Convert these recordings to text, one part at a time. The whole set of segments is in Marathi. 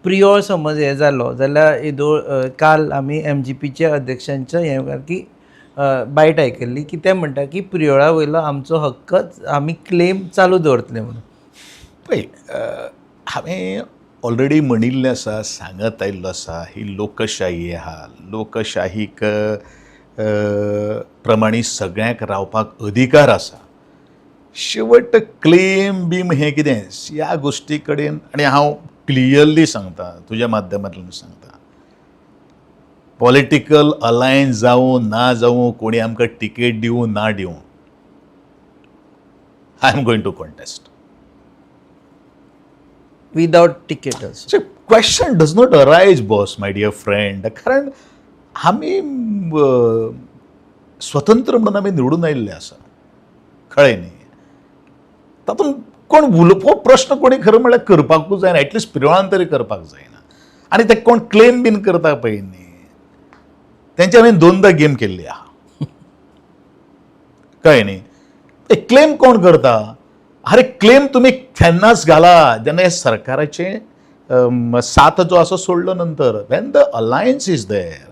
प्रियोळ समज हे जालो जाल्यार काल आमी MGPच्या अध्यक्षांच्या हे की बायट आयकल्ली की ते म्हणटा की प्रियोळा वयलो आमचो हक्कच आमी क्लेम चालू दवरतले म्हणून. पळय, हांवें ऑलरेडी म्हणिल्लें आसा, सांगत आयिल्लो आसा, ही लोकशाही आहा. लोकशाहीक प्रमाणे सगळ्यांक रावपाक अधिकार आसा. शेवट क्लेम बीम हें कितें ह्या गोश्टी कडेन, आनी हांव क्लियरली सांगता, तुज्या माध्यमांतल्यान सांगता, पॉलिटिकल अलायन्स जावं ना जावं, कोणी आमकां टिकेट दिवं ना दिवं, I am going to contest. Without टिकेटच. Question does not arise boss, my dear friend. कारण आमी स्वतंत्र म्हणून आमी निवडून आयिल्ले आसा, कळ्ळें न्ही. तातूंत कोण उलोवप प्रश्न कोणी खरं म्हळ्यार करपाकूच जायना, एटलिस्ट पिरवळान तरी करपाक जायना. आनी ते कोण क्लेम बीन करता पळय न्ही, तेंचे हांवें 2दा गेम केल्ली आहा, कळ्ळें न्ही. क्लेम कोण करता? अरे क्लेम तुमी केन्नाच घाला जेन्ना हे सरकाराचे साथ जो आसा सोडलो नंतर, when the alliance is there,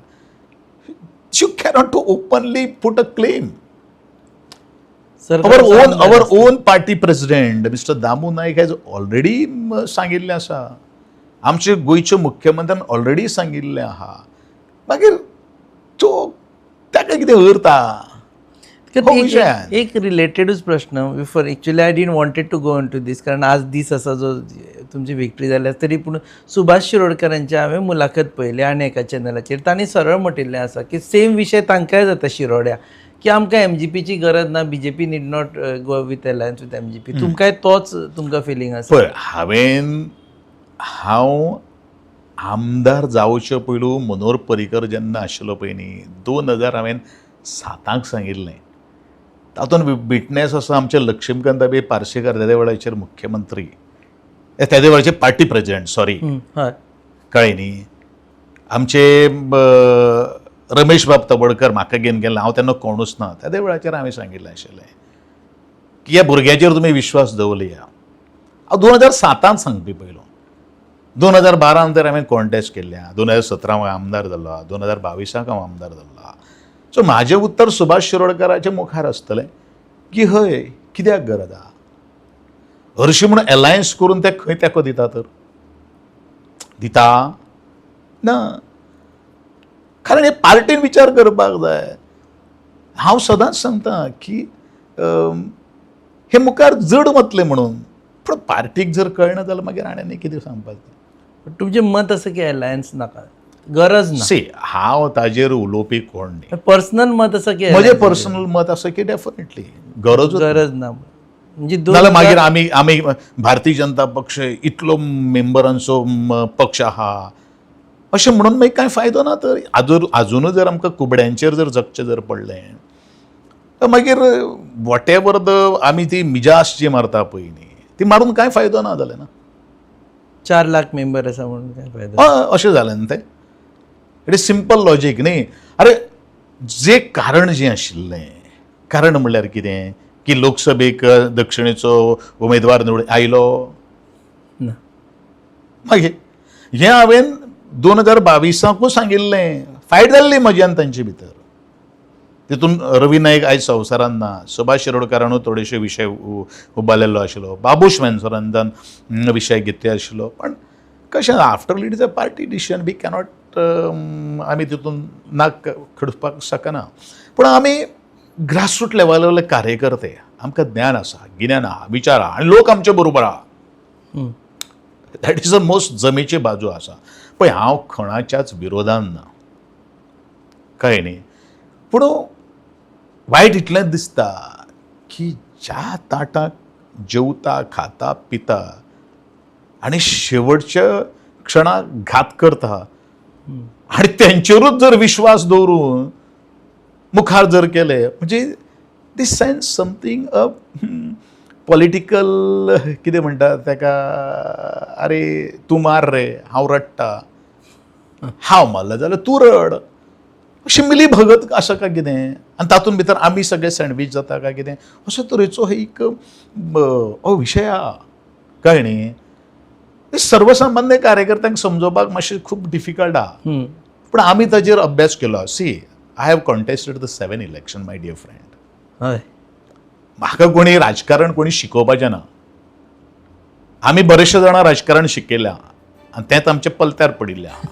you cannot to openly put a claim. our own party president Mr. Damu Naik has already सांगिल्लें आसा, आमचे गोंयचे मुख्यमंत्र्यान ऑलरेडी सांगिल्लें आहा. मागीर तो ताका कितें अर्थ आहा? एक रिलेटेडूच प्रश्न before actually I didn't wanted to go into these, कारण आज दीस आसा जो तुमची विक्ट्री जाल्या तरी पूण सुभाष शिरोडकरांची हांवें मुलाखत पळयली आनी एका चॅनलाचेर. तांणी सरळ म्हणिल्लें आसा की सेम विशय तांकांय जाता शिरोड्या, की आमकां MGPची गरज ना, BJP need not go with alliance with MGP. तुमकांय तोच तुमकां फिलींग आसा? पळय, हांव आमदार जावचे पयलू मनोहर पर्रीकर जेन्ना आशिल्लो पळय न्ही, 2007 सांगिल्लें. तातूंत विटनेस आसा आमचे लक्ष्मीकांत अबे पार्सेकर, त्या वेळाचेर मुख्यमंत्री, त्या वेळाचे पार्टी प्रेजिडेंट, सॉरी, कळ्ळें न्ही. आमचे रमेश बाब तवडकर म्हाका घेवन गेल्ले, हांव तेन्ना कोणूच ना. त्या वेळाचेर हांवें सांगिल्लें आशिल्लें की ह्या भुरग्याचेर तुमी विश्वास दवरया. हांव 2007 सांगपी पयलो. 2012 नंतर हांवें कॉन्टेस्ट केल्लें, 2017 हांव आमदार जाल्लो, 2022 हांव आमदार जाल्लो. सो म्हाजें उत्तर सुभाष शिरोडकराच्या मुखार आसतलें की हय, कित्याक गरज आहा? हरशीं म्हणून अलायन्स करून ते खंय तेंको दिता तर दिता ना. कारण हे पार्टीन विचार करपाक जाय. हांव सदांच सांगता की हे मुखार जड वतलें म्हणून, पूण पार्टीक जर कळना जाल्यार मागीर आनी कितें सांगपाचें. तुमचें मत आसा की अलायन्स नाका, गरज ना? हांव ताजेर उलोवपी कोण न्ही. पर्सनल मत आसा की म्हजें पर्सनल मत आसा की डेफिनेटली गरज ना. म्हणजे नाल्यार मागीर आमी भारतीय जनता पक्ष इतलो मेंबरांचो पक्ष आहा अशें म्हणून मागीर कांय फायदो ना. तर आजुनूय जर आमकां कुबड्यांचेर जर जगचें जर पडलें तर मागीर वॉट एवर आमी ती मिजास जी मारता पळय न्ही, ती मारून कांय फायदो ना जालें ना. 4 लाख मेंबर आसा म्हणून काय फायदो? अशें जालें न्ही तें. इट इज सिंपल लॉजीक न्ही. अरे जें कारण जें आशिल्लें, कारण म्हणल्यार कितें की लोकसभेक दक्षिणेचो उमेदवार निवडून आयलो ना. मागीर हें हांवें 2022 सांगिल्लें. फायट जाल्ली म्हजी आनी तांचे भितर. तितून रवी नाईक आयज संवसारांत ना, सुभाष शिरोडकरानूय थोडेशे विशय उबारलेलो आशिल्लो, बाबूश वेंसरांतन विशय घेतले आशिल्लो. पण कशें after it is a party decision, we cannot आमी तितून नाक खडपाक शकना. पूण आमी ग्रासरूट लेवलावयले कार्यकर्ते, आमकां ज्ञान आसा, गिन्यान आहा, विचार आहा, आनी लोक आमचे बरोबर आहा. दॅट इज द मोस्ट जमेची बाजू आसा. पळय, हांव कोणाच्याच विरोधान ना, कळ्ळें न्ही. पूण वायट इतलेंच दिसता की ज्या ताटाक जेवता, खाता, पिता आनी शेवटच्या क्षणाक घात करता आनी तेंचेरूच जर विश्वास दवरून मुखार जर केले, म्हणजे दिस सेन्स समथींग अ पॉलिटिकल कितें म्हणटा ताका, अरे तूं मार रे, हांव रडटा, हांव मारला जाल्यार तूं रड, अशी मिली भगत आसा काय कितें. आनी तातूंत भितर आमी सगळे सँडवीच जाता काय कितें, अशे तरेचो एक विशय आहा, कळ्ळें न्ही. सर्वसामान्य कार्यकर्त्यांक समजोवपाक मातशें खूब डिफिकल्ट आहा. पूण आमी ताजेर अभ्यास केलो. See, I have contested the 7 election, my dear friend. हय. म्हाका कोणी राजकारण कोणी शिकोवपाचें ना. आमी बरेचशे जाणां राजकारण शिकयल्या आनी तेंच आमचे पलत्यार पडिल्लें आहा.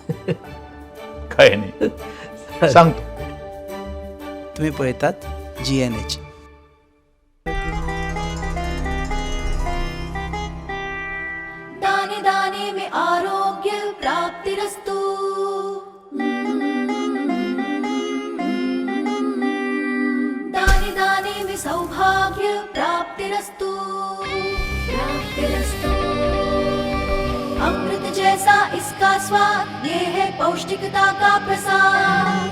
कळ्ळें न्ही? सांग तूं. तुम्ही पळयतात GNH. दाने दाने में आरोग्य प्राप्तिरस्तु. दाने दाने में सौभाग्य प्राप्तिरस्तु. प्राप्तिरस्तु. अमृत जैसा इसका स्वाद, ये है पौष्टिकता का प्रसाद.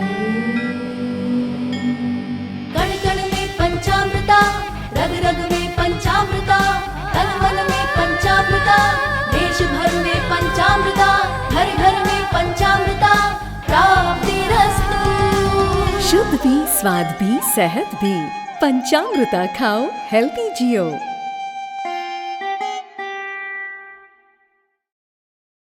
कण कण में पंचामृता, रग रग में पंचामृता, तन मन में पंचामृता, देश भर में पंचामृता, घर घर में पंचामृता प्राप्तिरस्तु. शुद्ध भी, स्वाद भी, सेहत भी. पंचामृता खाओ, हेल्दी जियो.